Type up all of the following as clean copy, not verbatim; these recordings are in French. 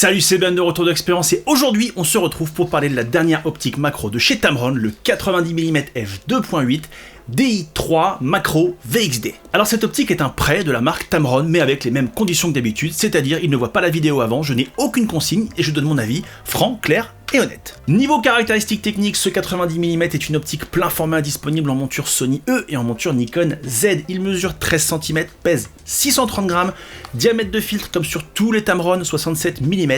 Salut, c'est Ben de Retour d'Expérience et aujourd'hui on se retrouve pour parler de la dernière optique macro de chez Tamron, le 90 mm f2.8 DI3 Macro VXD. Alors cette optique est un prêt de la marque Tamron mais avec les mêmes conditions que d'habitude, c'est-à-dire il ne voit pas la vidéo avant, je n'ai aucune consigne et je donne mon avis franc, clair et honnête. Niveau caractéristiques techniques, ce 90 mm est une optique plein format disponible en monture Sony E et en monture Nikon Z. Il mesure 13 cm, pèse 630 grammes, diamètre de filtre comme sur tous les Tamron 67 mm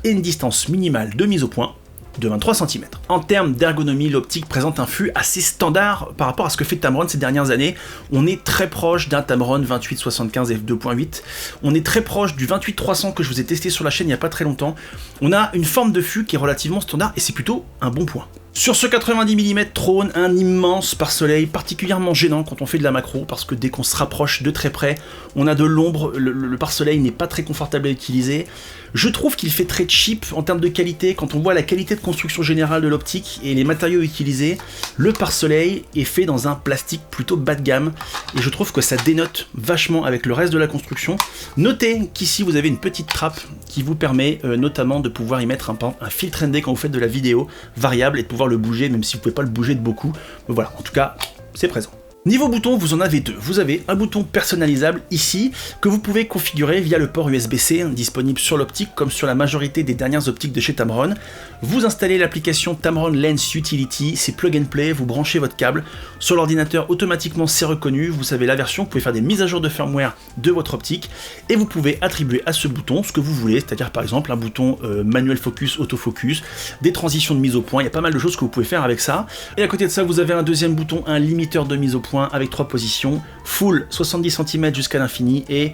et une distance minimale de mise au point de 23 cm. En termes d'ergonomie, l'optique présente un flux assez standard par rapport à ce que fait Tamron ces dernières années. On est très proche d'un Tamron 28-75 f2.8, on est très proche du 28-300 que je vous ai testé sur la chaîne il n'y a pas très longtemps. On a une forme de flux qui est relativement standard et c'est plutôt un bon point. Sur ce 90 mm trône un immense pare-soleil particulièrement gênant quand on fait de la macro parce que dès qu'on se rapproche de très près, on a de l'ombre, le pare-soleil n'est pas très confortable à utiliser. Je trouve qu'il fait très cheap en termes de qualité. Quand on voit la qualité de construction générale de l'optique et les matériaux utilisés, le pare-soleil est fait dans un plastique plutôt bas de gamme et je trouve que ça dénote vachement avec le reste de la construction. Notez qu'ici vous avez une petite trappe qui vous permet notamment de pouvoir y mettre un filtre ND quand vous faites de la vidéo variable et de pouvoir le bouger même si vous pouvez pas le bouger de beaucoup. Mais voilà, en tout cas, c'est présent. Niveau bouton, vous en avez deux. Vous avez un bouton personnalisable ici que vous pouvez configurer via le port USB-C disponible sur l'optique comme sur la majorité des dernières optiques de chez Tamron. Vous installez l'application Tamron Lens Utility, c'est plug and play, vous branchez votre câble sur l'ordinateur, automatiquement c'est reconnu, vous savez la version, vous pouvez faire des mises à jour de firmware de votre optique et vous pouvez attribuer à ce bouton ce que vous voulez, c'est-à-dire par exemple un bouton manuel focus, autofocus, des transitions de mise au point, il y a pas mal de choses que vous pouvez faire avec ça. Et à côté de ça, vous avez un deuxième bouton, un limiteur de mise au point avec 3 positions, full 70 cm jusqu'à l'infini et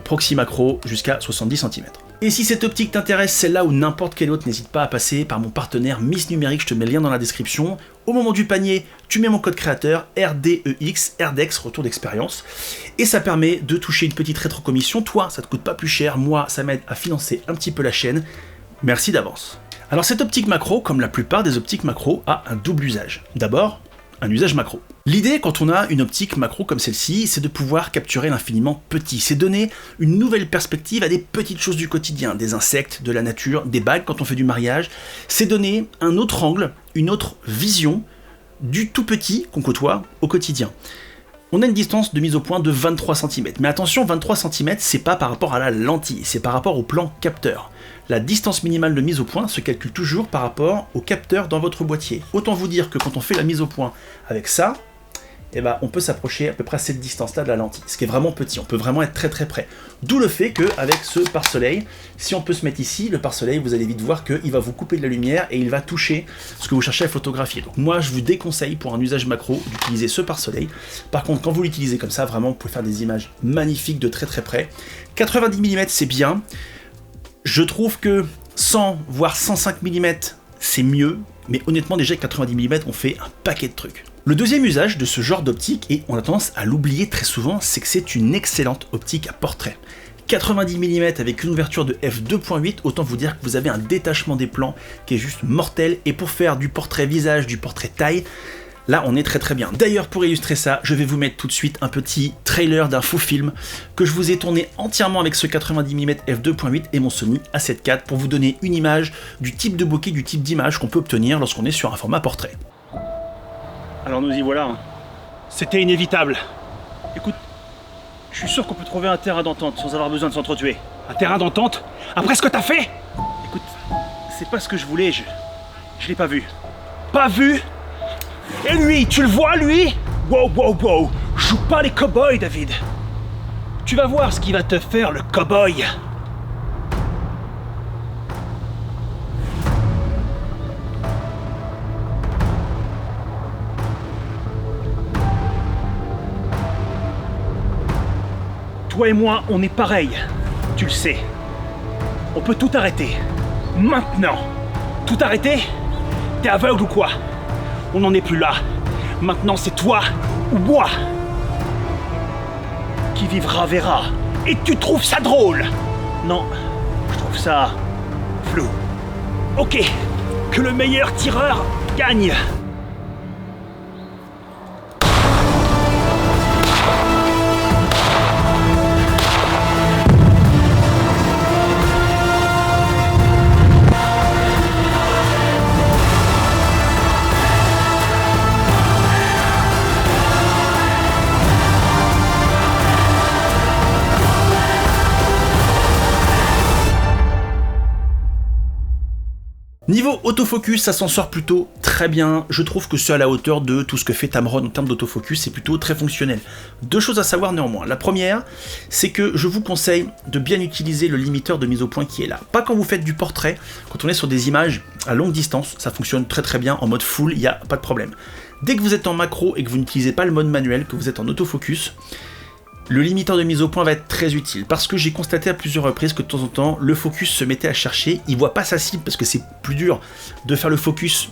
proxy macro jusqu'à 70 cm. Et si cette optique t'intéresse, celle-là ou n'importe quelle autre, n'hésite pas à passer par mon partenaire Miss Numérique, je te mets le lien dans la description. Au moment du panier, tu mets mon code créateur RDEX, RDEX, retour d'expérience, et ça permet de toucher une petite rétrocommission. Toi, ça te coûte pas plus cher, moi, ça m'aide à financer un petit peu la chaîne. Merci d'avance. Alors cette optique macro, comme la plupart des optiques macro, a un double usage. D'abord, un usage macro. L'idée quand on a une optique macro comme celle-ci, c'est de pouvoir capturer l'infiniment petit, c'est donner une nouvelle perspective à des petites choses du quotidien, des insectes, de la nature, des bagues quand on fait du mariage, c'est donner un autre angle, une autre vision du tout petit qu'on côtoie au quotidien. On a une distance de mise au point de 23 cm, mais attention, 23 cm, c'est pas par rapport à la lentille, c'est par rapport au plan capteur. La distance minimale de mise au point se calcule toujours par rapport au capteur dans votre boîtier. Autant vous dire que quand on fait la mise au point avec ça, eh ben, on peut s'approcher à peu près à cette distance-là de la lentille, ce qui est vraiment petit, on peut vraiment être très très près. D'où le fait qu'avec ce pare-soleil, si on peut se mettre ici, le pare-soleil, vous allez vite voir qu'il va vous couper de la lumière et il va toucher ce que vous cherchez à photographier. Donc moi, je vous déconseille pour un usage macro d'utiliser ce pare-soleil. Par contre, quand vous l'utilisez comme ça, vraiment, vous pouvez faire des images magnifiques de très très près. 90 mm, c'est bien. Je trouve que 100 voire 105 mm, c'est mieux, mais honnêtement, déjà 90 mm, on fait un paquet de trucs. Le deuxième usage de ce genre d'optique, et on a tendance à l'oublier très souvent, c'est que c'est une excellente optique à portrait. 90 mm avec une ouverture de f2.8, autant vous dire que vous avez un détachement des plans qui est juste mortel, et pour faire du portrait visage, du portrait taille, là on est très très bien. D'ailleurs pour illustrer ça, je vais vous mettre tout de suite un petit trailer d'un faux film que je vous ai tourné entièrement avec ce 90 mm f2.8 et mon Sony A7 IV pour vous donner une image du type de bokeh, du type d'image qu'on peut obtenir lorsqu'on est sur un format portrait. Alors nous y voilà, c'était inévitable. Écoute, je suis sûr qu'on peut trouver un terrain d'entente sans avoir besoin de s'entretuer. Un terrain d'entente? Après ce que t'as fait? Écoute, c'est pas ce que je voulais, je l'ai pas vu. Pas vu? Et lui, tu le vois lui? Wow, wow, wow, joue pas les cow-boys, David. Tu vas voir ce qu'il va te faire, le cow-boy. Toi et moi, on est pareil, tu le sais. On peut tout arrêter. Maintenant. Tout arrêter? T'es aveugle ou quoi? On n'en est plus là. Maintenant, c'est toi ou moi. Qui vivra verra. Et tu trouves ça drôle? Non, je trouve ça flou. Ok, que le meilleur tireur gagne. Niveau autofocus, ça s'en sort plutôt très bien. Je trouve que c'est à la hauteur de tout ce que fait Tamron en termes d'autofocus, c'est plutôt très fonctionnel. Deux choses à savoir néanmoins. La première, c'est que je vous conseille de bien utiliser le limiteur de mise au point qui est là. Pas quand vous faites du portrait, quand on est sur des images à longue distance, ça fonctionne très très bien en mode full, il n'y a pas de problème. Dès que vous êtes en macro et que vous n'utilisez pas le mode manuel, que vous êtes en autofocus, le limiteur de mise au point va être très utile, parce que j'ai constaté à plusieurs reprises que de temps en temps, le focus se mettait à chercher, il voit pas sa cible, parce que c'est plus dur de faire le focus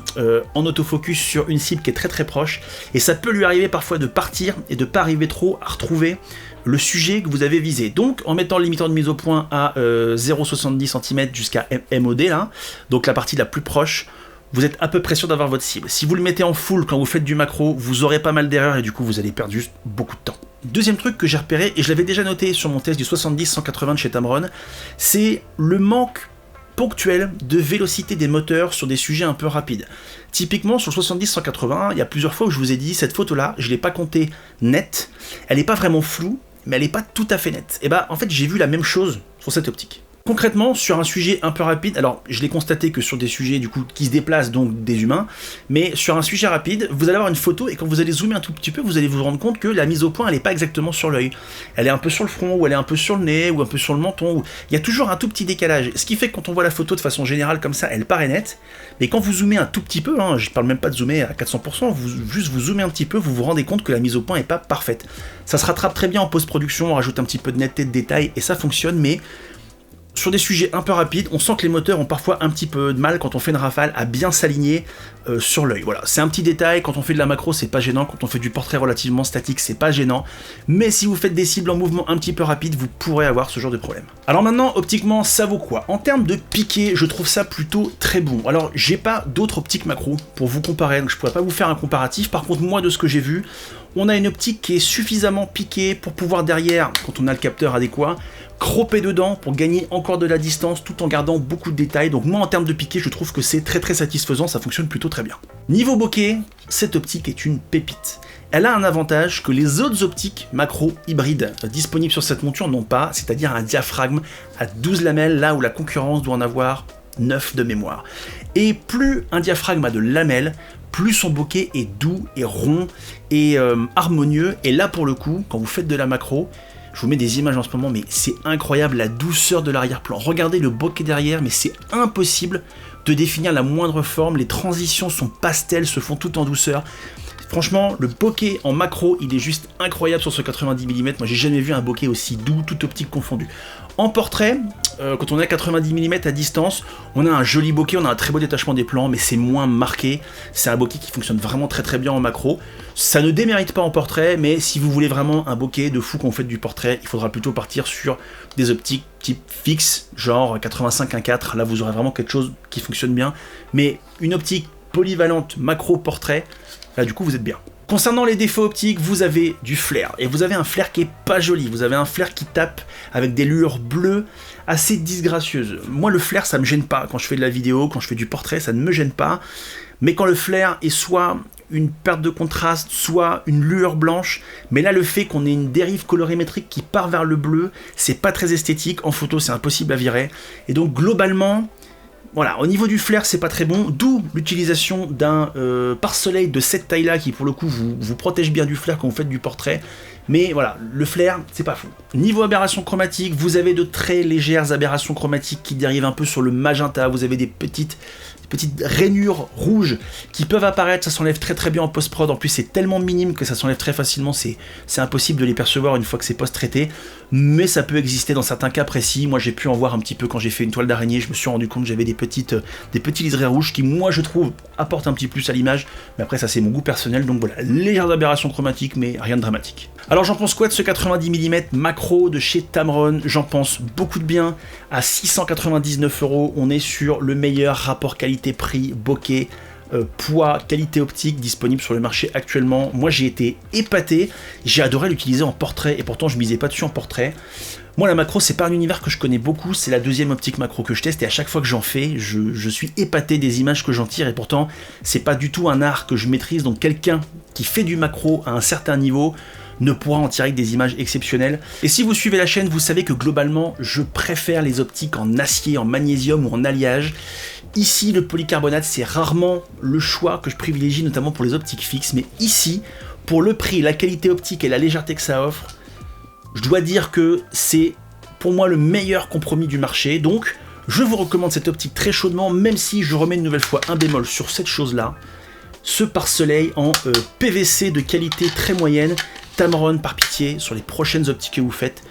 en autofocus sur une cible qui est très très proche, et ça peut lui arriver parfois de partir, et de pas arriver trop à retrouver le sujet que vous avez visé. Donc en mettant le limiteur de mise au point à 0,70 cm jusqu'à MOD, là, donc la partie la plus proche, vous êtes à peu près sûr d'avoir votre cible. Si vous le mettez en full quand vous faites du macro, vous aurez pas mal d'erreurs, et du coup vous allez perdre juste beaucoup de temps. Deuxième truc que j'ai repéré, et je l'avais déjà noté sur mon test du 70-180 de chez Tamron, c'est le manque ponctuel de vélocité des moteurs sur des sujets un peu rapides. Typiquement sur le 70-180, il y a plusieurs fois où je vous ai dit, cette photo-là, je ne l'ai pas comptée nette, elle n'est pas vraiment floue, mais elle n'est pas tout à fait nette. Et bah en fait j'ai vu la même chose sur cette optique. Concrètement, sur un sujet un peu rapide, alors je l'ai constaté que sur des sujets du coup qui se déplacent, donc des humains, mais sur un sujet rapide, vous allez avoir une photo et quand vous allez zoomer un tout petit peu, vous allez vous rendre compte que la mise au point, elle n'est pas exactement sur l'œil. Elle est un peu sur le front, ou elle est un peu sur le nez, ou un peu sur le menton, il y a toujours un tout petit décalage. Ce qui fait que quand on voit la photo de façon générale comme ça, elle paraît nette, mais quand vous zoomez un tout petit peu, hein, je parle même pas de zoomer à 400%, juste vous zoomez un petit peu, vous vous rendez compte que la mise au point n'est pas parfaite. Ça se rattrape très bien en post-production, on rajoute un petit peu de netteté de détail, et ça fonctionne, mais sur des sujets un peu rapides, on sent que les moteurs ont parfois un petit peu de mal quand on fait une rafale à bien s'aligner sur l'œil. Voilà, c'est un petit détail, quand on fait de la macro c'est pas gênant, quand on fait du portrait relativement statique c'est pas gênant, mais si vous faites des cibles en mouvement un petit peu rapide, vous pourrez avoir ce genre de problème. Alors maintenant, optiquement, ça vaut quoi? En termes de piqué, je trouve ça plutôt très bon. Alors, j'ai pas d'autres optiques macro pour vous comparer, donc je pourrais pas vous faire un comparatif, par contre moi de ce que j'ai vu, on a une optique qui est suffisamment piquée pour pouvoir derrière, quand on a le capteur adéquat, cropper dedans pour gagner encore de la distance tout en gardant beaucoup de détails. Donc moi en termes de piqué, je trouve que c'est très très satisfaisant, ça fonctionne plutôt très bien. Niveau bokeh, cette optique est une pépite. Elle a un avantage que les autres optiques macro hybrides disponibles sur cette monture n'ont pas, c'est-à-dire un diaphragme à 12 lamelles, là où la concurrence doit en avoir 9 de mémoire. Et plus un diaphragme a de lamelles, plus son bokeh est doux et rond et harmonieux. Et là pour le coup, quand vous faites de la macro, je vous mets des images en ce moment, mais c'est incroyable la douceur de l'arrière-plan. Regardez le bokeh derrière, mais c'est impossible de définir la moindre forme. Les transitions sont pastel, se font toutes en douceur. Franchement, le bokeh en macro, il est juste incroyable sur ce 90 mm. Moi, j'ai jamais vu un bokeh aussi doux, toute optique confondue. En portrait, quand on est à 90 mm à distance, on a un joli bokeh, on a un très beau détachement des plans, mais c'est moins marqué. C'est un bokeh qui fonctionne vraiment très très bien en macro. Ça ne démérite pas en portrait, mais si vous voulez vraiment un bokeh de fou quand vous faites du portrait, il faudra plutôt partir sur des optiques type fixe, genre 85-1.4. Là, vous aurez vraiment quelque chose qui fonctionne bien. Mais une optique polyvalente macro-portrait, là, du coup, vous êtes bien. Concernant les défauts optiques, vous avez du flair, et vous avez un flair qui est pas joli, vous avez un flair qui tape avec des lueurs bleues assez disgracieuses. Moi le flair ça me gêne pas, quand je fais de la vidéo, quand je fais du portrait ça ne me gêne pas, mais quand le flair est soit une perte de contraste, soit une lueur blanche, mais là le fait qu'on ait une dérive colorimétrique qui part vers le bleu, c'est pas très esthétique, en photo c'est impossible à virer, et donc globalement, voilà, au niveau du flair, c'est pas très bon, d'où l'utilisation d'un pare-soleil de cette taille-là qui, pour le coup, vous protège bien du flair quand vous faites du portrait. Mais voilà, le flair, c'est pas fou. Niveau aberration chromatique, vous avez de très légères aberrations chromatiques qui dérivent un peu sur le magenta. Vous avez des petites rainures rouges qui peuvent apparaître, ça s'enlève très très bien en post-prod, en plus c'est tellement minime que ça s'enlève très facilement, c'est impossible de les percevoir une fois que c'est post-traité, mais ça peut exister dans certains cas précis. Moi j'ai pu en voir un petit peu quand j'ai fait une toile d'araignée, je me suis rendu compte que j'avais des petits liserés rouges qui moi je trouve apportent un petit plus à l'image, mais après ça c'est mon goût personnel, donc voilà, légères aberrations chromatiques mais rien de dramatique. Alors j'en pense quoi de ce 90 mm macro de chez Tamron? J'en pense beaucoup de bien. À 699 €, on est sur le meilleur rapport qualité-prix, bokeh, poids, qualité optique disponible sur le marché actuellement. Moi j'ai été épaté, j'ai adoré l'utiliser en portrait et pourtant je misais pas dessus en portrait. Moi la macro c'est pas un univers que je connais beaucoup, c'est la deuxième optique macro que je teste et à chaque fois que j'en fais, je suis épaté des images que j'en tire et pourtant c'est pas du tout un art que je maîtrise, donc quelqu'un qui fait du macro à un certain niveau ne pourra en tirer que des images exceptionnelles. Et si vous suivez la chaîne, vous savez que globalement, je préfère les optiques en acier, en magnésium ou en alliage. Ici, le polycarbonate, c'est rarement le choix que je privilégie, notamment pour les optiques fixes, mais ici, pour le prix, la qualité optique et la légèreté que ça offre, je dois dire que c'est pour moi le meilleur compromis du marché. Donc, je vous recommande cette optique très chaudement, même si je remets une nouvelle fois un bémol sur cette chose-là. Ce pare-soleil en PVC de qualité très moyenne. Tamron, par pitié, sur les prochaines optiques que vous faites,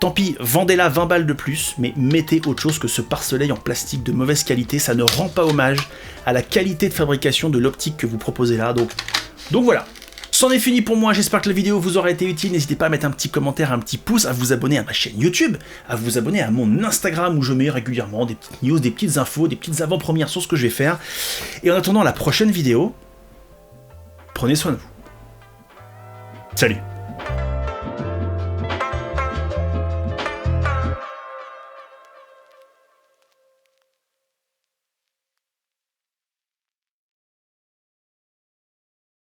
tant pis, vendez-la 20 balles de plus, mais mettez autre chose que ce pare-soleil en plastique de mauvaise qualité. Ça ne rend pas hommage à la qualité de fabrication de l'optique que vous proposez là. Donc voilà. C'en est fini pour moi, j'espère que la vidéo vous aura été utile, n'hésitez pas à mettre un petit commentaire, un petit pouce, à vous abonner à ma chaîne YouTube, à vous abonner à mon Instagram où je mets régulièrement des petites news, des petites infos, des petites avant-premières sur ce que je vais faire. Et en attendant la prochaine vidéo, prenez soin de vous. Salut!